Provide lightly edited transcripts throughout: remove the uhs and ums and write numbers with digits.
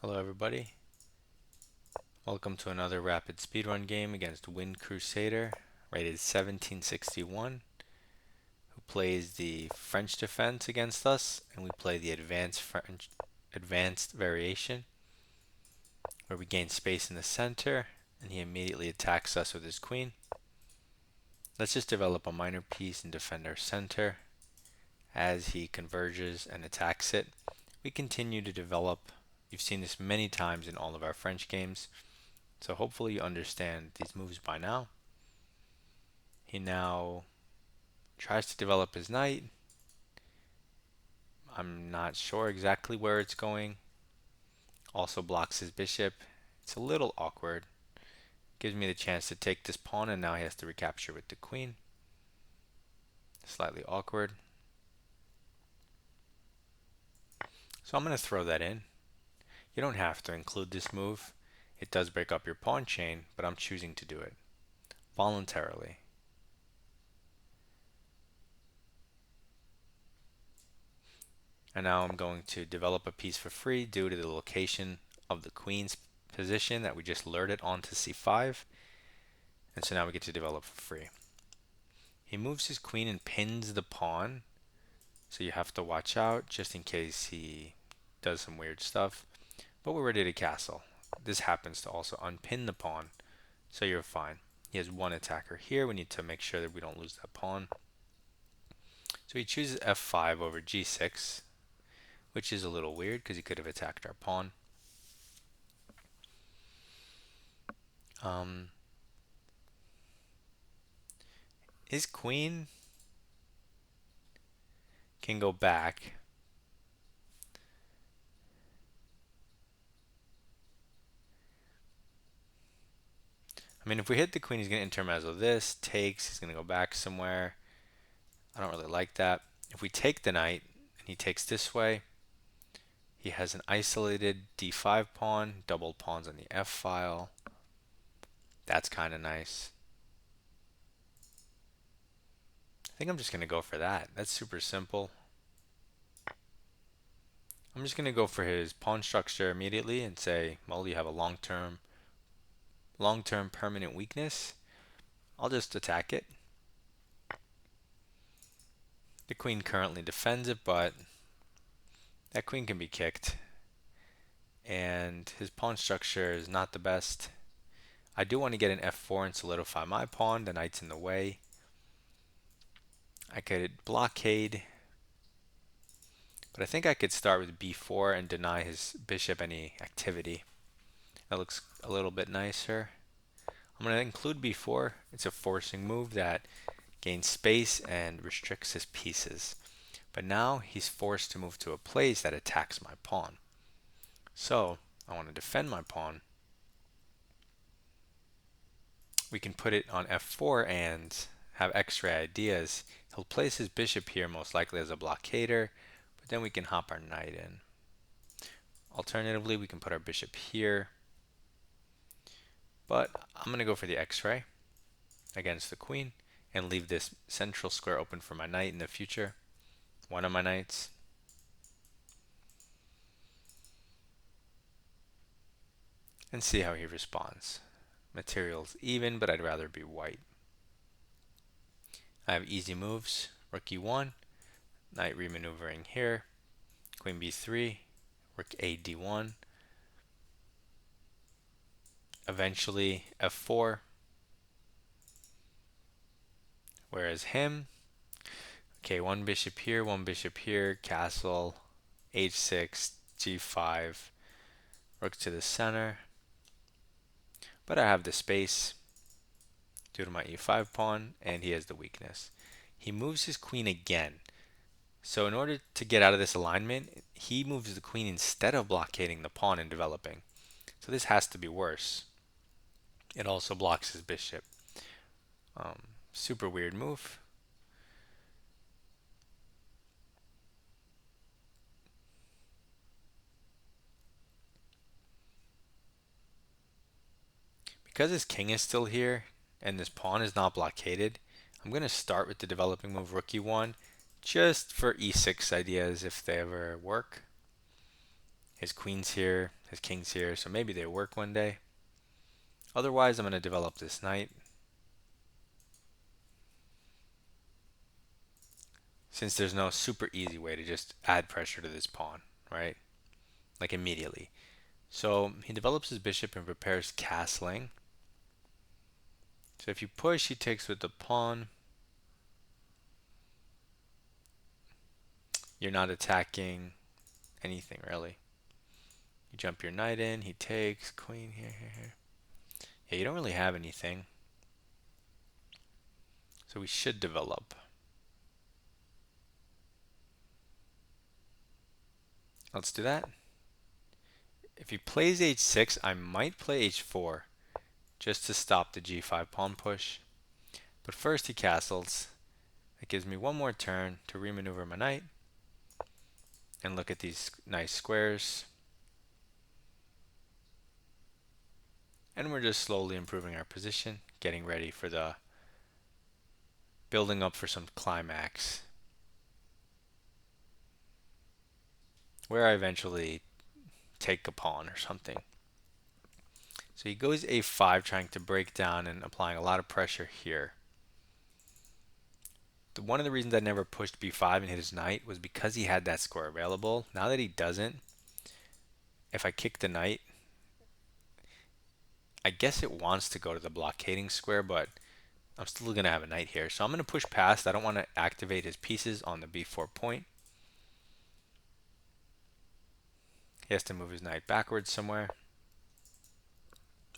Hello everybody, welcome to another rapid speedrun game against Wind Crusader, rated 1761, who plays the French defense against us, and we play the advanced variation, where we gain space in the center, and he immediately attacks us with his queen. Let's just develop a minor piece and defend our center. As he converges and attacks it, we continue to develop. You've seen this many times in all of our French games. So hopefully you understand these moves by now. He now tries to develop his knight. I'm not sure exactly where it's going. Also blocks his bishop. It's a little awkward. Gives me the chance to take this pawn, and now he has to recapture with the queen. Slightly awkward. So I'm going to throw that in. You don't have to include this move. It does break up your pawn chain, but I'm choosing to do it voluntarily. And now I'm going to develop a piece for free due to the location of the queen's position that we just lured it onto c5. And so now we get to develop for free. He moves his queen and pins the pawn. So you have to watch out just in case he does some weird stuff. But we're ready to castle. This happens to also unpin the pawn, so you're fine. He has one attacker here. We need to make sure that we don't lose that pawn. So he chooses f5 over g6, which is a little weird because he could have attacked our pawn. His queen can go back. I mean, if we hit the queen, he's going to intermezzo this, takes, he's going to go back somewhere. I don't really like that. If we take the knight, and he takes this way, he has an isolated d5 pawn, double pawns on the f file. That's kind of nice. I think I'm just going to go for that. That's super simple. I'm just going to go for his pawn structure immediately and say, well, you have a long-term permanent weakness. I'll just attack it. The queen currently defends it, but that queen can be kicked. And his pawn structure is not the best. I do want to get an f4 and solidify my pawn. The knight's in the way. I could blockade, but I think I could start with b4 and deny his bishop any activity. That looks a little bit nicer. I'm going to include b4. It's a forcing move that gains space and restricts his pieces. But now he's forced to move to a place that attacks my pawn. So I want to defend my pawn. We can put it on f4 and have extra ideas. He'll place his bishop here most likely as a blockader, but then we can hop our knight in. Alternatively, we can put our bishop here, but I'm going to go for the x-ray against the queen and leave this central square open for my knight in the future. One of my knights. And see how he responds. Material's even, but I'd rather be white. I have easy moves. Rook e1, knight remaneuvering here, queen b3, rook a d1, eventually f4, whereas him, okay, one bishop here, castle, h6, g5, rook to the center, but I have the space due to my e5 pawn, and he has the weakness. He moves his queen again. So in order to get out of this alignment, he moves the queen instead of blockading the pawn and developing. So this has to be worse. It also blocks his bishop. Super weird move. Because his king is still here and this pawn is not blockaded, I'm going to start with the developing move rook e1 just for e6 ideas if they ever work. His queen's here, his king's here, so maybe they work one day. Otherwise, I'm going to develop this knight. Since there's no super easy way to just add pressure to this pawn, right? Like immediately. So he develops his bishop and prepares castling. So if you push, he takes with the pawn. You're not attacking anything really. You jump your knight in, he takes, queen here, here, here. Yeah, you don't really have anything. So we should develop. Let's do that. If he plays h6, I might play h4 just to stop the g5 pawn push. But first he castles. It gives me one more turn to remaneuver my knight. And look at these nice squares. And we're just slowly improving our position, getting ready for the building up for some climax. Where I eventually take a pawn or something. So he goes a5 trying to break down and applying a lot of pressure here. One of the reasons I never pushed b5 and hit his knight was because he had that square available. Now that he doesn't, if I kick the knight, I guess it wants to go to the blockading square, but I'm still going to have a knight here. So I'm going to push past. I don't want to activate his pieces on the b4 point. He has to move his knight backwards somewhere.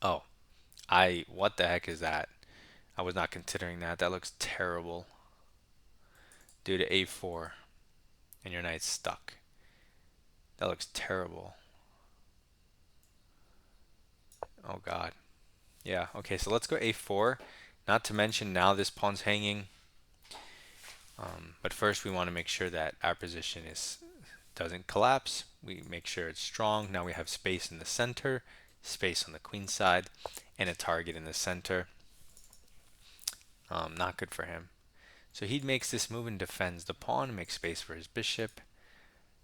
Oh, what the heck is that? I was not considering that. That looks terrible. Due to a4, and your knight's stuck. That looks terrible. Oh god. Yeah, okay, so let's go a4. Not to mention now this pawn's hanging. But first we want to make sure that our position doesn't collapse. We make sure it's strong. Now we have space in the center, space on the queen side, and a target in the center. Not good for him. So he makes this move and defends the pawn, makes space for his bishop.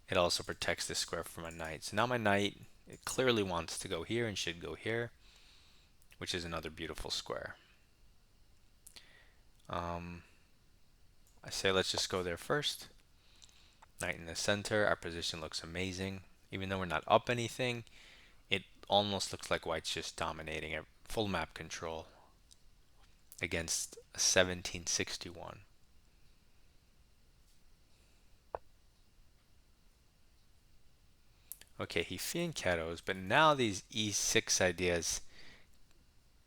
It also protects this square from my knight. So now my knight, it clearly wants to go here and should go here, which is another beautiful square. I say let's just go there first. Knight in the center. Our position looks amazing. Even though we're not up anything, it almost looks like white's just dominating at full map control against 1761. Okay, he fianchettos, but now these e6 ideas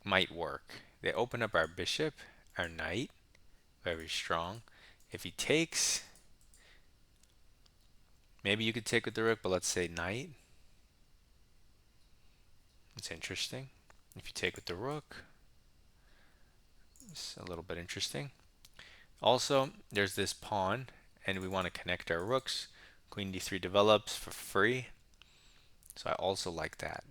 might work. They open up our bishop, our knight, very strong. If he takes, maybe you could take with the rook, but let's say knight. It's interesting. If you take with the rook, it's a little bit interesting. Also, there's this pawn, and we want to connect our rooks. Queen d3 develops for free. So I also like that.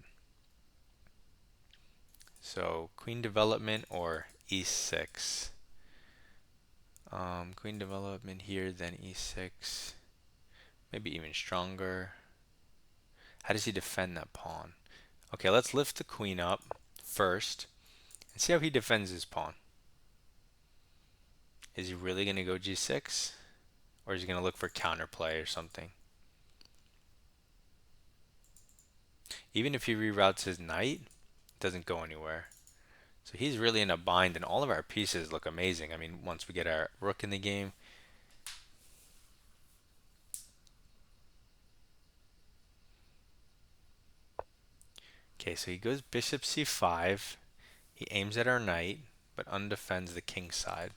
So queen development or e6. Queen development here, then e6. Maybe even stronger. How does he defend that pawn? Okay, let's lift the queen up first and see how he defends his pawn. Is he really going to go g6? Or is he going to look for counterplay or something? Even if he reroutes his knight, it doesn't go anywhere. So he's really in a bind, and all of our pieces look amazing. I mean, once we get our rook in the game. Okay, so he goes bishop c5. He aims at our knight, but undefends the king side.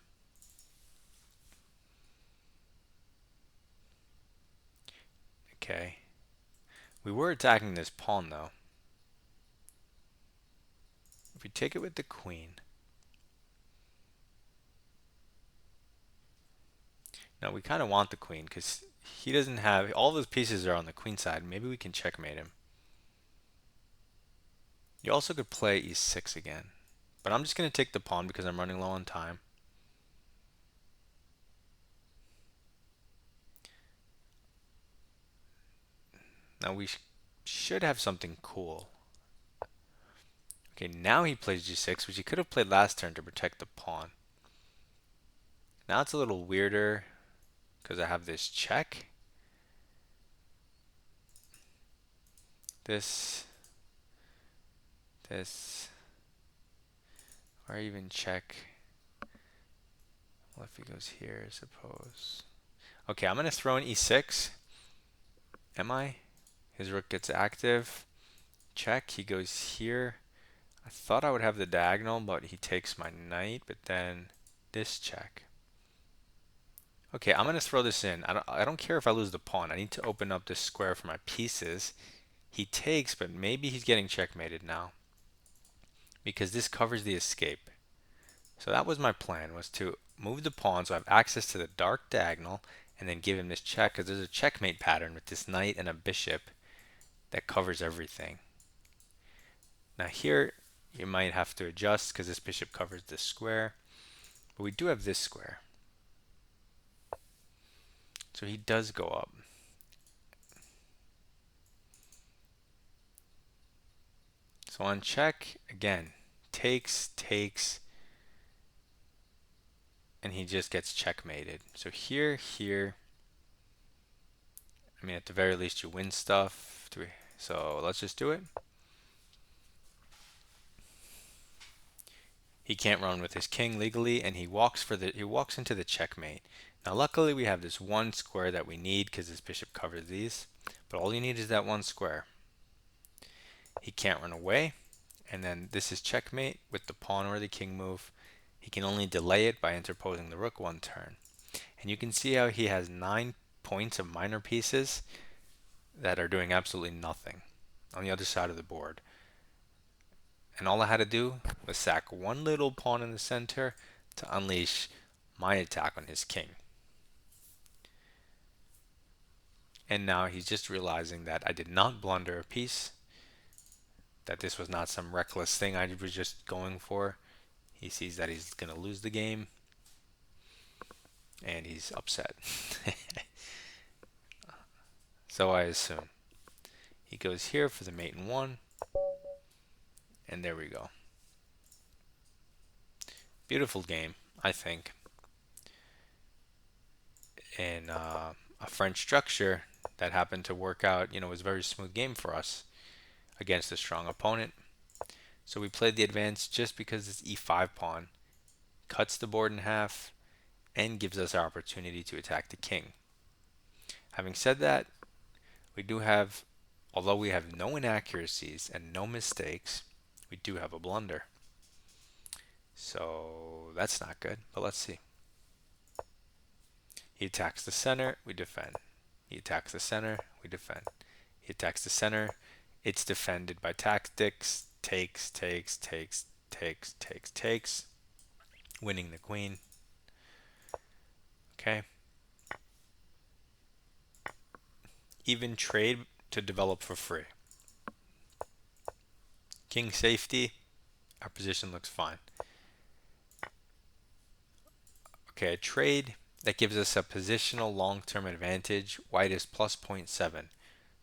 Okay. We were attacking this pawn, though. If we take it with the queen. Now, we kind of want the queen, because he doesn't have... All those pieces are on the queen side. Maybe we can checkmate him. You also could play e6 again. But I'm just going to take the pawn because I'm running low on time. Now should have something cool. Okay, now he plays g6, which he could have played last turn to protect the pawn. Now it's a little weirder because I have this check. This, or even check. Well, if he goes here, I suppose. Okay, I'm going to throw in e6. Am I? His rook gets active. Check, he goes here. I thought I would have the diagonal, but he takes my knight, but then this check. Okay, I'm going to throw this in. I don't care if I lose the pawn. I need to open up this square for my pieces. He takes, but maybe he's getting checkmated now because this covers the escape. So that was my plan, was to move the pawn so I have access to the dark diagonal and then give him this check because there's a checkmate pattern with this knight and a bishop that covers everything. Now here you might have to adjust because this bishop covers this square, but we do have this square. So he does go up. So on check, again, takes, and he just gets checkmated. So here, I mean, at the very least, you win stuff. So let's just do it. He can't run with his king legally, and he walks into the checkmate. Now, luckily, we have this one square that we need because this bishop covers these. But all you need is that one square. He can't run away, and then this is checkmate with the pawn or the king move. He can only delay it by interposing the rook one turn. And you can see how he has 9 points of minor pieces that are doing absolutely nothing on the other side of the board. And all I had to do was sack one little pawn in the center to unleash my attack on his king. And now he's just realizing that I did not blunder a piece, that this was not some reckless thing I was just going for. He sees that he's going to lose the game, and he's upset. So I assume. He goes here for the mate in 1, and there we go. Beautiful game, I think. In a French structure that happened to work out, it was a very smooth game for us against a strong opponent. So we played the advance just because this e5 pawn cuts the board in half and gives us our opportunity to attack the king. Having said that, we do have, although we have no inaccuracies and no mistakes, we do have a blunder. So that's not good, but let's see. He attacks the center, we defend. He attacks the center, we defend. He attacks the center, it's defended by tactics, takes, winning the queen. Okay. Even trade to develop for free. King safety, our position looks fine. Okay, a trade that gives us a positional long-term advantage. White is plus 0.7.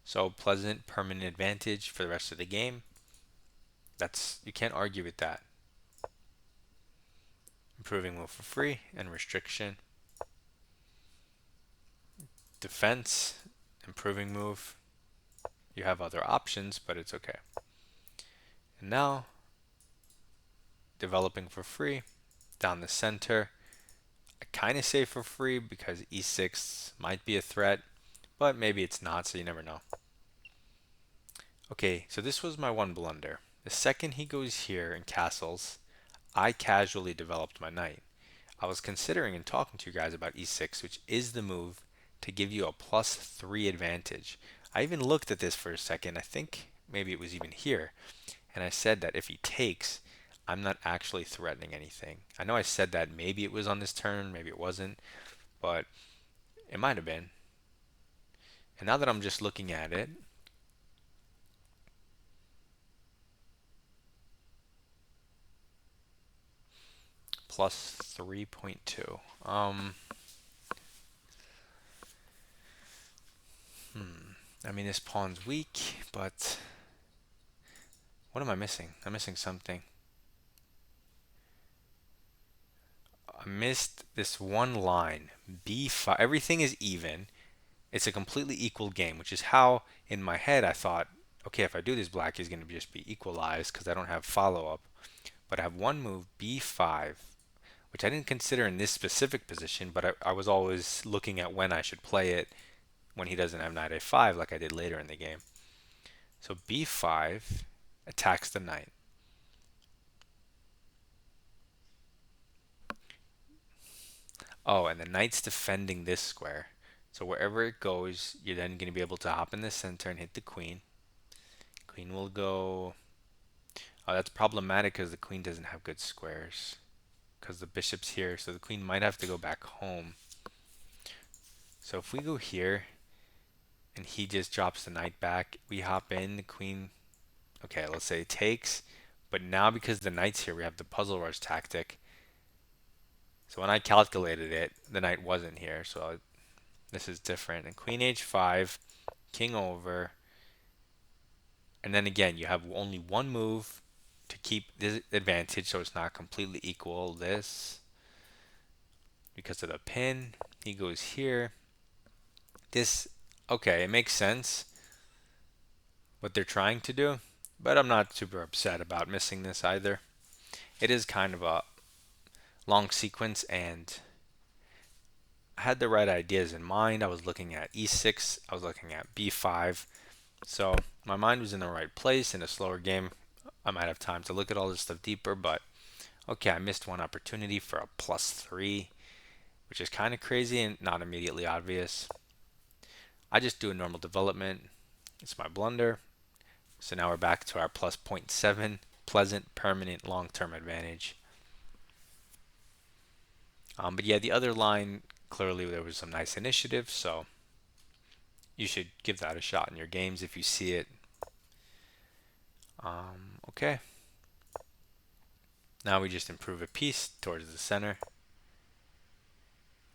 So pleasant permanent advantage for the rest of the game. You can't argue with that. Improving move for free and restriction. Defense, improving move. You have other options, but it's okay. And now, developing for free, down the center. I kind of say for free because e6 might be a threat, but maybe it's not, so you never know. Okay, so this was my one blunder. The second he goes here and castles, I casually developed my knight. I was considering and talking to you guys about e6, which is the move to give you a +3 advantage. I even looked at this for a second. I think maybe it was even here. And I said that if he takes, I'm not actually threatening anything. I know I said that maybe it was on this turn, maybe it wasn't, but it might have been. And now that I'm just looking at it, plus 3.2. I mean, this pawn's weak, but what am I missing? I'm missing something. I missed this one line. B5. Everything is even. It's a completely equal game, which is how in my head I thought, okay, if I do this, black is going to just be equalized because I don't have follow-up. But I have one move, B5, which I didn't consider in this specific position, but I was always looking at when I should play it when he doesn't have knight A5 like I did later in the game. So B5 attacks the knight. Oh, and the knight's defending this square. So wherever it goes, you're then going to be able to hop in the center and hit the queen. Queen will go. Oh, that's problematic because the queen doesn't have good squares. Because the bishop's here, so the queen might have to go back home. So if we go here, and he just drops the knight back, we hop in, the queen, okay, let's say it takes, but now because the knight's here, we have the puzzle rush tactic. So when I calculated it, the knight wasn't here, so this is different. And queen h5, king over, and then again, you have only one move to keep this advantage so it's not completely equal. This, because of the pin, he goes here. This, okay, it makes sense what they're trying to do, but I'm not super upset about missing this either. It is kind of a long sequence, and I had the right ideas in mind. I was looking at e6, I was looking at b5, so my mind was in the right place. In a slower game, I might have time to look at all this stuff deeper, but okay, I missed one opportunity for a +3, which is kind of crazy and not immediately obvious. I just do a normal development. It's my blunder. So now we're back to our plus +0.7, pleasant, permanent, long-term advantage. But yeah, the other line, clearly there was some nice initiative, so you should give that a shot in your games if you see it. Okay. Now we just improve a piece towards the center.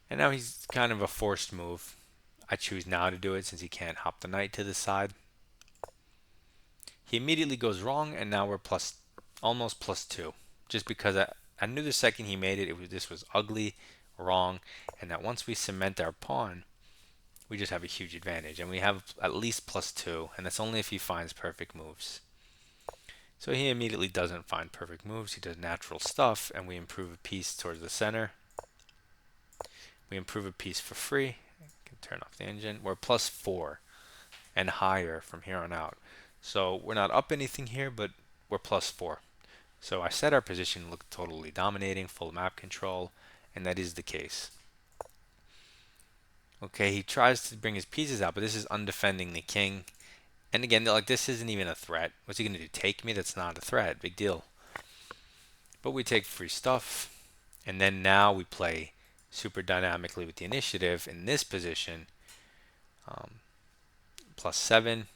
And now he's kind of a forced move. I choose now to do it since he can't hop the knight to the side. He immediately goes wrong, and now we're almost +2. Just because I knew the second he made it, this was ugly, wrong, and that once we cement our pawn, we just have a huge advantage. And we have at least +2, and that's only if he finds perfect moves. So he immediately doesn't find perfect moves. He does natural stuff, and we improve a piece towards the center. We improve a piece for free. I can turn off the engine. We're +4 and higher from here on out. So we're not up anything here, but we're +4. So I set our position look totally dominating, full map control, and that is the case. Okay, he tries to bring his pieces out, but this is undefending the king. And again, like, this isn't even a threat. What's he going to do? Take me? That's not a threat. Big deal. But we take free stuff, and then now we play super dynamically with the initiative in this position. +7.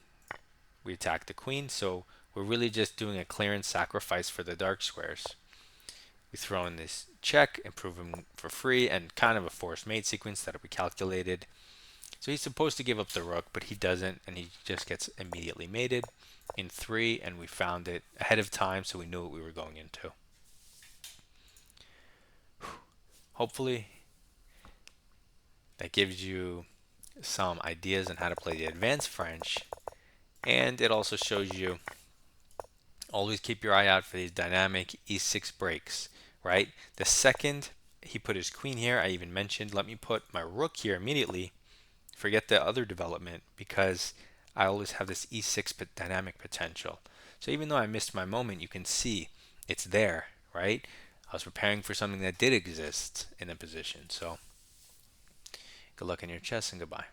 We attack the queen, so we're really just doing a clearance sacrifice for the dark squares. We throw in this check, improve him for free, and kind of a forced mate sequence that we calculated. So he's supposed to give up the rook, but he doesn't, and he just gets immediately mated in 3, and we found it ahead of time, so we knew what we were going into. Hopefully, that gives you some ideas on how to play the advanced French, and it also shows you always keep your eye out for these dynamic e6 breaks, right? The second he put his queen here, I even mentioned, let me put my rook here immediately. Forget the other development because I always have this e6 dynamic potential. So even though I missed my moment, you can see it's there, right? I was preparing for something that did exist in the position. So good luck in your chess and goodbye.